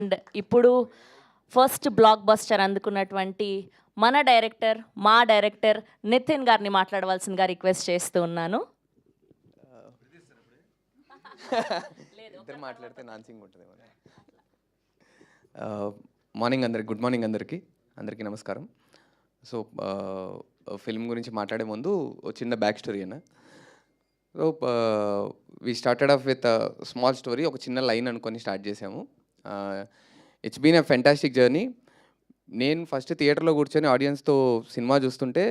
And ఇప్పుడు first block buster అందుకున్నటువంటి మన director మా డైరెక్టర్ నితిన్ గారిని మాట్లాడవలసిందిగా రిక్వెస్ట్ చేస్తూ ఉన్నాను. ఇద్దరు మాట్లాడితే నాన్సింగ్ ఉంటుంది. మార్నింగ్ అందరికి, గుడ్ మార్నింగ్ అందరికీ నమస్కారం. సో ఫిల్మ్ గురించి మాట్లాడే ముందు ఒక చిన్న బ్యాక్ స్టోరీ అన్న. So we started off with small story, ఒక చిన్న లైన్ అనుకొని స్టార్ట్ చేసాము. It's been a fantastic journey. నేను ఫస్ట్ థియేటర్లో కూర్చొని ఆడియన్స్తో సినిమా చూస్తుంటే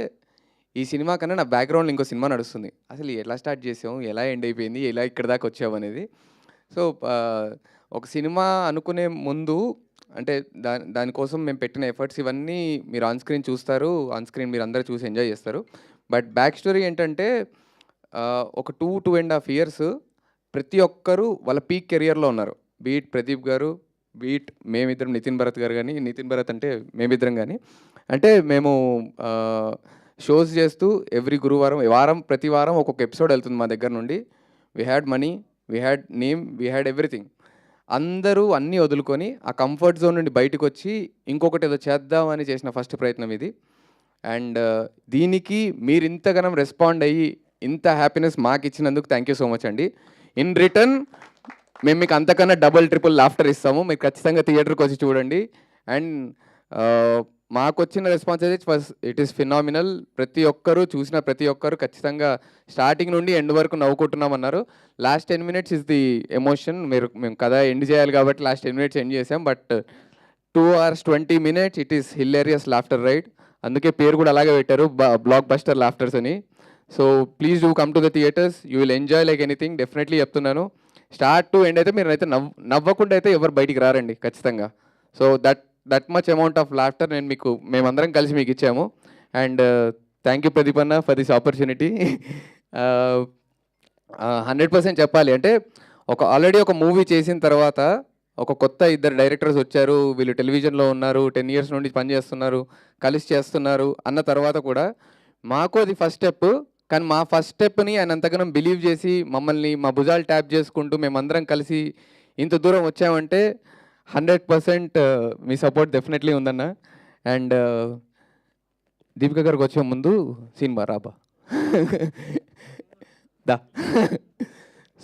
ఈ సినిమా కన్నా నా బ్యాక్గ్రౌండ్లో ఇంకో సినిమా నడుస్తుంది. అసలు ఎలా స్టార్ట్ చేసాము, ఎలా ఎండ్ అయిపోయింది, ఎలా ఇక్కడ దాకా వచ్చాము అనేది. సో ఒక సినిమా అనుకునే ముందు అంటే దానికోసం మేము పెట్టిన ఎఫర్ట్స్ ఇవన్నీ మీరు ఆన్ స్క్రీన్ చూస్తారు, ఆన్ స్క్రీన్ మీరు అందరూ చూసి ఎంజాయ్ చేస్తారు. బట్ బ్యాక్ స్టోరీ ఏంటంటే ఒక 2.5 years ప్రతి ఒక్కరు వాళ్ళ పీక్ కెరియర్లో ఉన్నారు. బీట్ ప్రదీప్ గారు, బీట్ మేమిద్దరం, నితిన్ భరత్ గారు కానీ, నితిన్ భరత్ అంటే మేమిద్దరం కానీ, అంటే మేము షోస్ చేస్తూ ఎవ్రీ గురువారం ప్రతి వారం ఒక్కొక్క ఎపిసోడ్ వెళ్తుంది మా దగ్గర నుండి. We had money, we had name, we had everything. అందరూ అన్నీ వదులుకొని ఆ కంఫర్ట్ జోన్ నుండి బయటకు వచ్చి ఇంకొకటి ఏదో చేద్దామని చేసిన ఫస్ట్ ప్రయత్నం ఇది. అండ్ దీనికి మీరు ఇంతగానం రెస్పాండ్ అయ్యి ఇంత హ్యాపీనెస్ మాకు ఇచ్చినందుకు థ్యాంక్ యూ సో మచ్ అండి. ఇన్ రిటర్న్ మేము మీకు అంతకన్నా డబుల్ ట్రిపుల్ లాఫ్టర్ ఇస్తాము. మీరు ఖచ్చితంగా థియేటర్కి వచ్చి చూడండి. అండ్ మాకు వచ్చిన రెస్పాన్స్ అయితే ఇట్ ఈస్ ఫినామినల్. ప్రతి ఒక్కరు చూసిన ప్రతి ఒక్కరు ఖచ్చితంగా స్టార్టింగ్ నుండి ఎండ్ వరకు నవ్వుకుంటున్నామన్నారు. Last 10 minutes is the emotion. మేము కథ ఎండ్ చేయాలి కాబట్టి లాస్ట్ 10 minutes ఎండ్ చేసాం. But 2 hours 20 minutes it is hilarious laughter ride. అందుకే పేరు కూడా అలాగే పెట్టారు, బ్లాక్ బస్టర్ లాఫ్టర్స్ అని. So please do come to the theatres, you will enjoy like anything. Definitely చెప్తున్నాను. స్టార్ట్ టు ఎండ్ అయితే మీరు అయితే నవ్వకుండా అయితే ఎవరు బయటికి రారండి ఖచ్చితంగా. So that much amount of laughter మేమందరం కలిసి మీకు ఇచ్చాము. అండ్ థ్యాంక్ యూ ప్రదీప్ అన్న ఫర్ దిస్ ఆపర్చునిటీ. 100% చెప్పాలి అంటే ఆల్రెడీ ఒక మూవీ చేసిన తర్వాత ఒక కొత్త 2 డైరెక్టర్స్ వచ్చారు, వీళ్ళు టెలివిజన్లో ఉన్నారు, 10 years నుండి పనిచేస్తున్నారు, కలిసి చేస్తున్నారు అన్న తర్వాత కూడా మాకు అది ఫస్ట్ స్టెప్. కానీ మా ఫస్ట్ స్టెప్ని ఆయన అంతగానం బిలీవ్ చేసి మమ్మల్ని మా భుజాలు ట్యాప్ చేసుకుంటూ మేమందరం కలిసి ఇంత దూరం వచ్చామంటే 100% మీ సపోర్ట్ డెఫినెట్లీ ఉందన్న. అండ్ దీపిక గారికి వచ్చే ముందు సినిమా రాబా దా.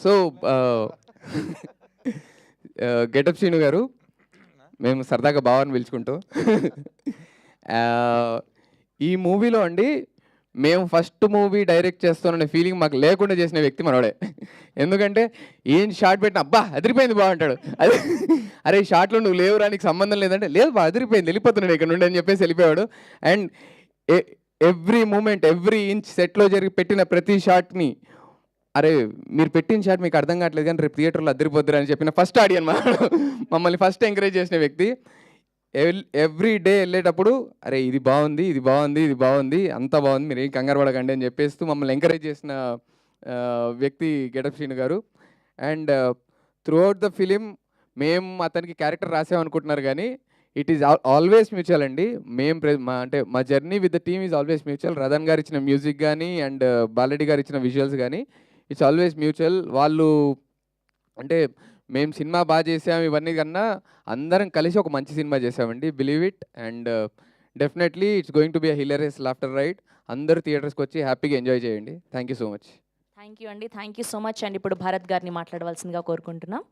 సో గెటప్ శ్రీను గారు, మేము సరదాగా బావని పిలుచుకుంటూ ఈ మూవీలో అండి మేము ఫస్ట్ మూవీ డైరెక్ట్ చేస్తాననే ఫీలింగ్ మాకు లేకుండా చేసిన వ్యక్తి మనోడే. ఎందుకంటే ఏం షార్ట్ పెట్టిన అబ్బా అదిరిపోయింది బాగుంటాడు, అదే అరే ఈ షార్ట్లో నువ్వు లేవురా నీకు సంబంధం లేదంటే లేదు బా అదిరిపోయింది వెళ్ళిపోతున్నాడు ఇక్కడ నుండి అని చెప్పేసి వెళ్ళిపోయాడు. And every moment every inch సెట్లో జరిగి పెట్టిన ప్రతి షాట్ని అరే మీరు పెట్టిన షాట్ మీకు అర్థం కావట్లేదు కానీ రేపు థియేటర్లో అదిరిపోద్దురు అని చెప్పిన ఫస్ట్ ఆడియన్ మమ్మల్ని ఫస్ట్ ఎంకరేజ్ చేసిన వ్యక్తి. ఎవ్రీ డే వెళ్ళేటప్పుడు అరే ఇది బాగుంది ఇది బాగుంది ఇది బాగుంది అంతా బాగుంది మీరు ఏం కంగారు పడకండి అని చెప్పేస్తూ మమ్మల్ని ఎంకరేజ్ చేసిన వ్యక్తి గెటప్ శ్రీను గారు. And through out the film మేము అతనికి క్యారెక్టర్ రాసామనుకుంటున్నారు కానీ ఇట్ ఈస్ ఆల్వేస్ మ్యూచువల్ అండి. మా journey with the team is always mutual. Radan గారు ఇచ్చిన మ్యూజిక్ కానీ అండ్ బాలరెడ్డి గారు ఇచ్చిన విజువల్స్ కానీ ఇట్స్ ఆల్వేస్ మ్యూచువల్. వాళ్ళు అంటే మేము సినిమా బాగా చేసాము ఇవన్నీ కన్నా అందరం కలిసి ఒక మంచి సినిమా చేసామండి, believe it. And definitely it's going to be a hilarious laughter ride. అందరూ థియేటర్స్కి వచ్చి హ్యాపీగా ఎంజాయ్ చేయండి. Thank you so much. Thank you అండి, thank you so much. And ఇప్పుడు భారత్ గారిని మాట్లాడవలసిందిగా కోరుకుంటున్నాం.